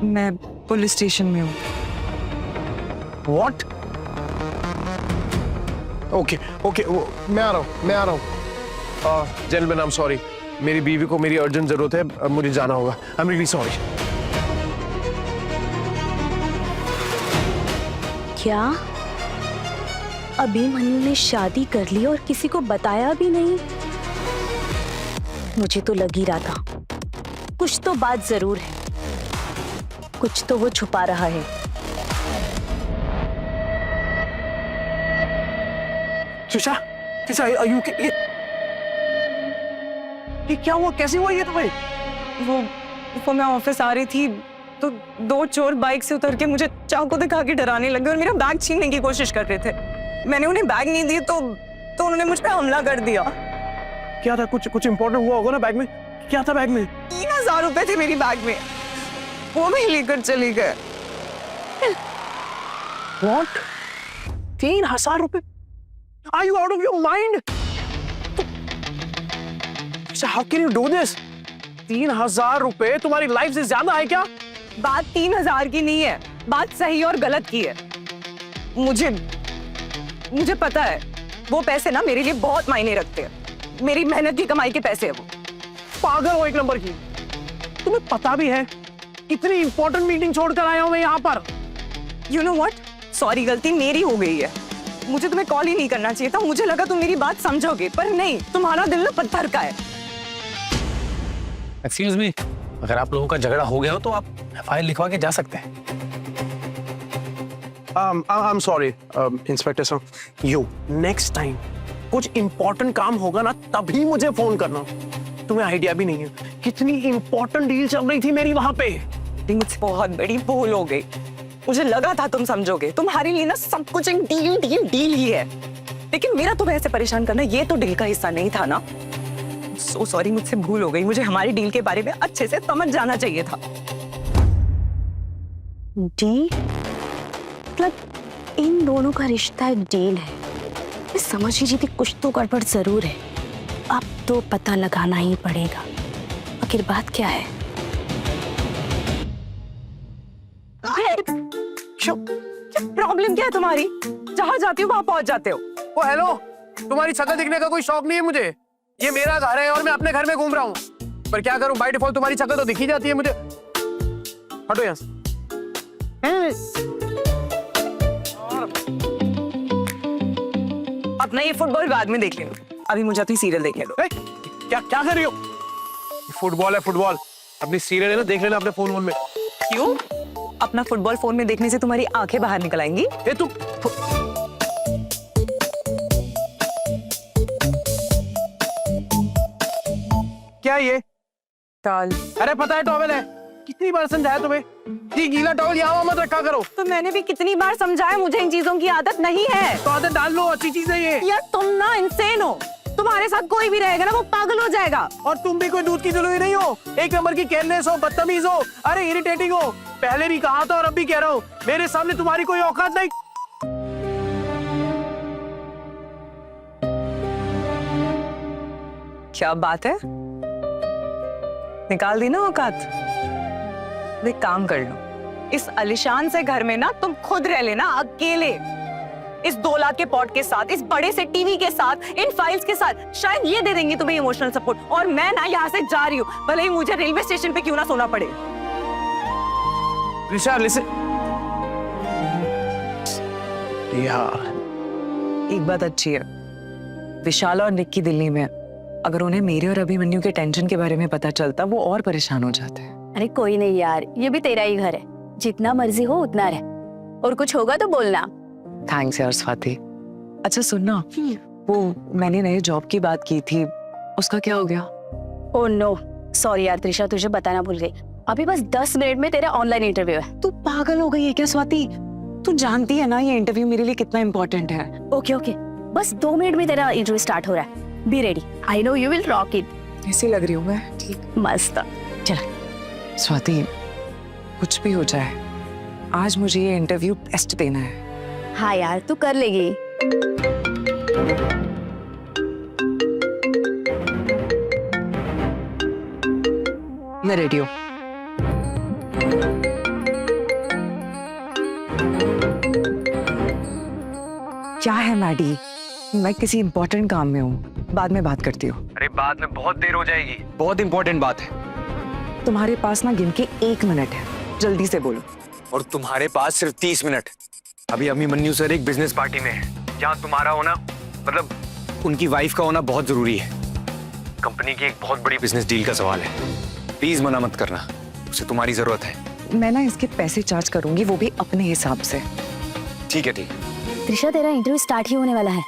मैं police station में हूँ। What? ओके ओके, मैं आ रहा हूँ। जेंटलमैन, आई एम सॉरी, मेरी बीवी को मेरी अर्जेंट जरूरत है, अब मुझे जाना होगा। आई एम रियली सॉरी। क्या अभिमन्यु ने शादी कर ली और किसी को बताया भी नहीं? मुझे तो लग ही रहा था कुछ तो बात जरूर है, कुछ तो वो छुपा रहा है। त्रिशा, आयु के ये क्या हुआ, कैसे हुआ ये तुम्हें? वो मैं ऑफिस आ रही थी तो दो चोर बाइक से उतर के मुझे चाकू दिखा के डराने लगे और मेरा बैग छीनने की कोशिश कर रहे थे। मैंने उन्हें बैग नहीं दी तो उन्होंने मुझ पे हमला कर दिया। क्या था? कुछ इंपॉर्टेंट हुआ होगा ना बैग में? क्या था बैग में? 3000 रुपए थे मेरी बैग में, वो भी लेकर चली गए। What? 3000 रुपए? Are you out of your mind? How can you do this? 3000 रुपए तुम्हारी लाइफ से ज्यादा है क्या? बात 3000 की नहीं है, बात सही और गलत की है। मुझे पता है वो पैसे ना मेरे लिए बहुत मायने रखते हैं, मेरी मेहनत की कमाई के पैसे है वो। पागल हो एक नंबर की। तुम्हें पता भी है इतनी इंपॉर्टेंट मीटिंग छोड़कर आया हूं मैं यहाँ पर। You know what? सॉरी, गलती मेरी हो गई है। मुझे तुम्हें कॉल ही नहीं करना चाहिए था। मुझे लगा तुम मेरी बात समझोगे, पर नहीं, तुम्हारा दिल ना पत्थर का है। एक्सक्यूज मी, अगर आप लोगों का झगड़ा हो गया हो तो आप फाइल लिखवा के जा सकते हैं। I'm sorry, इंस्पेक्टर साहब, you next time कुछ इंपॉर्टेंट काम होगा ना तभी मुझे फोन करना। तुम्हें आइडिया भी नहीं है कितनी इंपॉर्टेंट डील चल रही थी मेरी वहां पे। मुझसे बहुत बड़ी भूल हो गई। मुझे लगा था तुम समझोगे, तुम्हारे लिए ना सब कुछ एक डील ही है, लेकिन मेरा तुम्हें ऐसे परेशान करना ये तो डील का हिस्सा नहीं था ना। सो सॉरी, मुझसे भूल हो गई। मुझे हमारी डील के बारे में अच्छे से समझ जाना चाहिए था। डील? मतलब इन दोनों का रिश्ता एक डील है। मैं समझ ही रही थी कुछ तो गड़बड़ जरूर है। अब तो पता लगाना ही पड़ेगा आखिर बात क्या है। प्रॉब्लम क्या है तुम्हारी? जहां जाती हो वहां पहुंच जाते हो। ओ हेलो, तुम्हारी शक्ल दिखने का कोई शौक नहीं है मुझे। ये मेरा घर है और मैं अपने घर में घूम रहा हूँ, पर क्या करूं, बाय डिफॉल्ट तुम्हारी शक्ल तो दिखी जाती है मुझे। हटो यहाँ से। अपना ये फुटबॉल बाद में देख लेना, अभी मुझे अपनी सीरियल देखने दो। क्या कर रही हो? फुटबॉल है फुटबॉल, अपनी सीरियल है ना, देख लेना अपने फोन में। क्यों? अपना फुटबॉल फोन में देखने से तुम्हारी आंखें बाहर निकल आएंगी? तू क्या ये टॉल? अरे पता है टॉवेल है। कितनी बार समझाया तुम्हें ये गीला टॉवेल यहाँ मत रखा करो। तो मैंने भी कितनी बार समझाया, मुझे इन चीजों की आदत नहीं है। तो आदत डाल लो, अच्छी चीज है ये। यार तुम ना इंसेन हो, तुम्हारे साथ कोई भी रहेगा ना वो पागल हो जाएगा। और तुम भी कोई दूध की जरूरी नहीं हो, एक नंबर की केयरलेस हो, बदतमीज हो, अरे इरिटेटिंग हो। पहले भी कहा था और अब भी कह रहा हूँ, मेरे सामने तुम्हारी कोई औकात नहीं। क्या बात है, निकाल दी ना औकात? एक काम कर लो, इस आलीशान से घर में ना तुम खुद रह लेना अकेले, इस 2 लाख के पॉट के साथ, इस बड़े से टीवी के साथ, इन फाइल्स के साथ। शायद ये दे देंगे तुम्हें इमोशनल सपोर्ट। और मैं ना यहाँ से जा रही हूँ, भले ही मुझे रेलवे स्टेशन पे क्यों ना सोना पड़े। ऋषा लिसन, यार एक बात अच्छी है, विशाल और निक्की दिल्ली में, अगर उन्हें मेरे और अभिमन्यु के टेंशन के बारे में पता चलता वो और परेशान हो जाते हैं। अरे कोई नहीं यार, ये भी तेरा ही घर है, जितना मर्जी हो उतना रह, और कुछ होगा तो बोलना। थैंक्स यार स्वाति। अच्छा सुनना, वो मैंने नए जॉब की बात की थी, उसका क्या हो गया? ओह नो, सॉरी यार त्रिशा, तुझे बताना भूल गई। अभी बस 10 मिनट में तेरा ऑनलाइन इंटरव्यू है। तू पागल हो गई है क्या स्वाति? तू जानती है ना ये इंटरव्यू मेरे लिए कितना इम्पोर्टेंट है। ओके ओके, बस 2 मिनट में तेरा इंटरव्यू स्टार्ट हो रहा है। Be ready, I know you will rock it. ऐसी लग रही हूँ मैं? ठीक, मस्त। चल स्वाति, कुछ भी हो जाए आज मुझे ये इंटरव्यू बेस्ट देना है। हाँ यार, तू कर लेगी। मैं रेडी हूँ। क्या है मैडी, मैं किसी इंपॉर्टेंट काम में हूँ, बाद में बात करती हूँ। अरे बाद में बहुत देर हो जाएगी, बहुत इंपॉर्टेंट बात है। तुम्हारे पास ना गिन के 1 मिनट है, जल्दी से बोलो। और तुम्हारे पास सिर्फ 30 मिनट। अभी अभिमन्यु सर एक बिजनेस पार्टी में है जहाँ तुम्हारा होना, मतलब उनकी वाइफ का होना बहुत जरूरी है। कंपनी की एक बहुत बड़ी बिजनेस डील का सवाल है, प्लीज मना मत करना, उसे तुम्हारी जरूरत है। मैं ना इसके पैसे चार्ज करूंगी, वो भी अपने हिसाब से। ठीक है, ठीक। त्रिशा, तेरा इंटरव्यू स्टार्ट ही होने वाला है।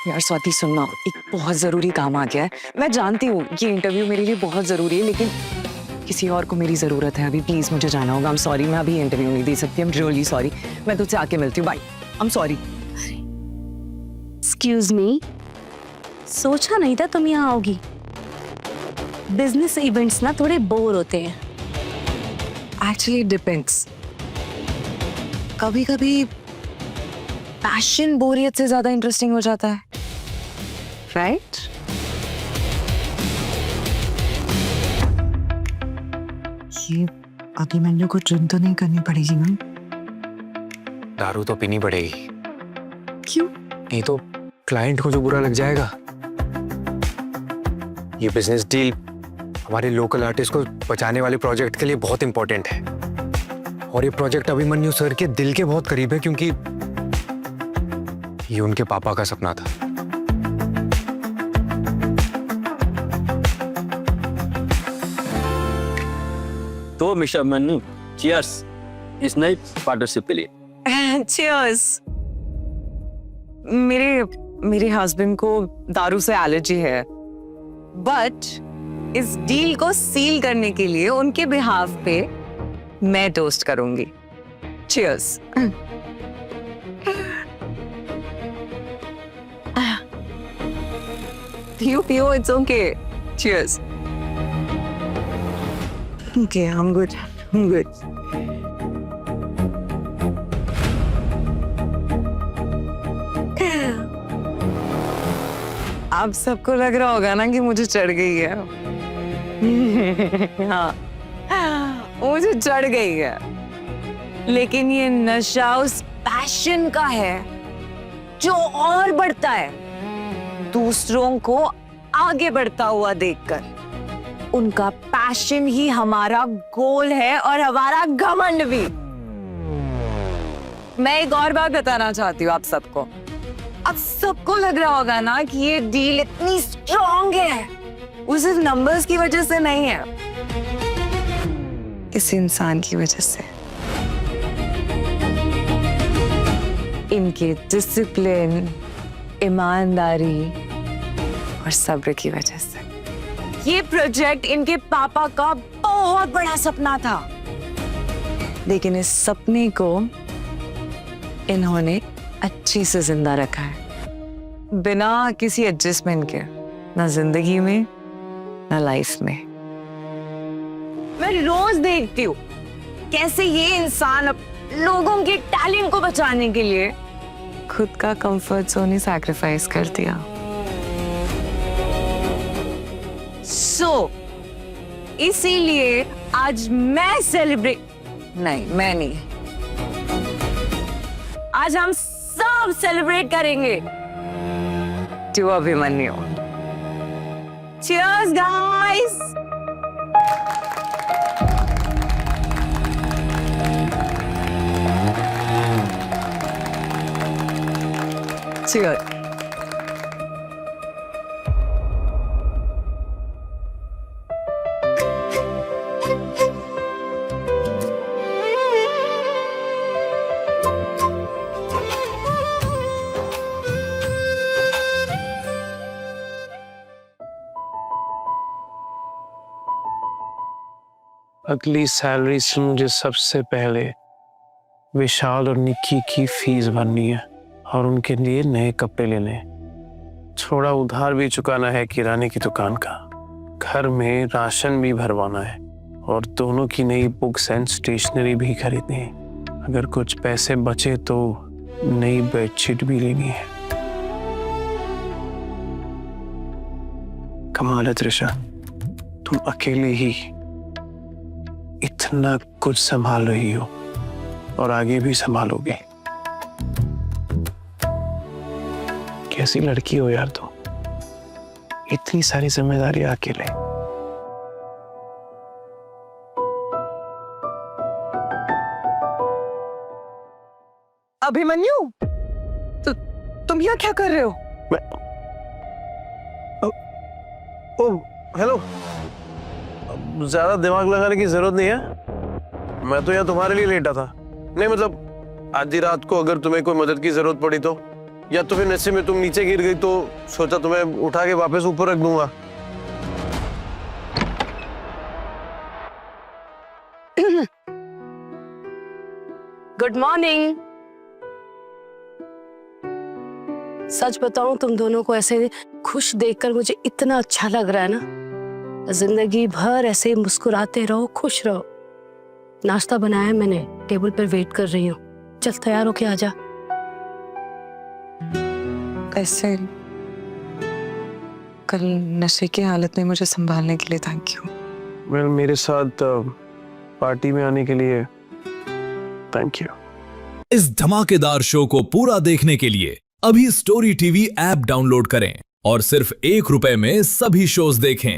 यार स्वाति सुनना, एक बहुत जरूरी काम आ गया है। मैं जानती हूँ ये इंटरव्यू मेरे लिए बहुत जरूरी है, लेकिन किसी और को मेरी जरूरत है अभी। प्लीज मुझे जाना होगा। आई एम सॉरी, मैं अभी इंटरव्यू नहीं दे सकती। I am really sorry. मैं तुझसे आके मिलती हूँ। Bye. I am sorry. Excuse me, सोचा नहीं था तुम यहाँ आओगी। बिजनेस इवेंट्स ना थोड़े बोर होते हैं। एक्चुअली डिपेंड्स, कभी कभी पैशन बोरियत से ज्यादा इंटरेस्टिंग हो जाता है, राइट? ये अभिमन्यु को ड्रिंक तो नहीं करनी पड़ेगी ना? दारू तो पीनी पड़ेगी। क्यों? नहीं तो क्लाइंट को जो बुरा लग जाएगा। ये बिजनेस डील हमारे लोकल आर्टिस्ट को बचाने वाले प्रोजेक्ट के लिए बहुत इंपॉर्टेंट है, और ये प्रोजेक्ट अभिमन्यु सर के दिल के बहुत करीब है, क्योंकि ये उनके पापा का सपना था। तो मिस्टर मन्नू, चीयर्स इस नई पार्टनरशिप के लिए। चीयर्स। मेरे हस्बैंड को दारू से एलर्जी है, बट इस डील को सील करने के लिए उनके बिहाफ पे मैं टोस्ट करूंगी। चीयर्स। पियो, it's okay. Cheers. Okay, I'm good. I'm good. आप सबको लग रहा होगा ना कि मुझे चढ़ गई है। हाँ, मुझे चढ़ गई है, लेकिन ये नशा उस पैशन का है जो और बढ़ता है, दूसरों को आगे बढ़ता हुआ देखकर। उनका पैशन ही हमारा गोल है और हमारा घमंड भी। मैं एक और बात बताना चाहती हूँ आप सबको। अब सबको लग रहा होगा ना कि ये डील इतनी स्ट्रॉन्ग है, वो सिर्फ नंबर्स की वजह से नहीं है, इस इंसान की वजह से, इनके डिसिप्लिन, ईमानदारी और सब्र की वजह से। ये प्रोजेक्ट इनके पापा का बहुत बड़ा सपना था, लेकिन इस सपने को इन्होंने अच्छी से जिंदा रखा है, बिना किसी एडजस्टमेंट के, ना जिंदगी में ना लाइफ में। मैं रोज देखती हूँ कैसे ये इंसान लोगों के टैलेंट को बचाने के लिए खुद का कंफर्ट जोन ही सैक्रिफाइस कर दिया। इसीलिए आज मैं मैं नहीं, आज हम सब सेलिब्रेट करेंगे to Abhimanyu. Cheers, guys! Cheers. अगली सैलरी से मुझे सबसे पहले विशाल और निक्की की फीस भरनी है और उनके लिए नए कपड़े लेने हैं। थोड़ा उधार भी चुकाना है किराने की दुकान का, घर में राशन भी भरवाना है और दोनों की नई बुक्स एंड स्टेशनरी भी खरीदनी है। अगर कुछ पैसे बचे तो नई बेडशीट भी लेनी है। कमाल है त्रिशा, तुम अकेले ही इतना कुछ संभाल रही हो और आगे भी संभालोगे। कैसी लड़की हो यार तुम, इतनी सारी जिम्मेदारी अकेले। अभिमन्यु, तुम यहाँ क्या कर रहे हो? ओ हेलो, ज्यादा दिमाग लगाने की जरूरत नहीं है, मैं तो यहाँ तुम्हारे लिए लेटा था। नहीं मतलब आधी रात को अगर तुम्हें कोई मदद की जरूरत पड़ी तो, या तो फिर नशे में तुम नीचे गिर गई तो सोचा तुम्हें उठा के वापस ऊपर रख दूंगा। Good morning. सच बताऊं, तुम दोनों को ऐसे खुश देखकर मुझे इतना अच्छा लग रहा है ना, जिंदगी भर ऐसे ही मुस्कुराते रहो, खुश रहो। नाश्ता बनाया है मैंने, टेबल पर वेट कर रही हूँ, चल तैयार होके आजा। ऐसे कल नशे की हालत में मुझे संभालने के लिए थैंक यू। वेल, मेरे साथ पार्टी में आने के लिए थैंक यू। इस धमाकेदार शो को पूरा देखने के लिए अभी स्टोरी टीवी ऐप डाउनलोड करें और सिर्फ ₹1 में सभी शोज देखें।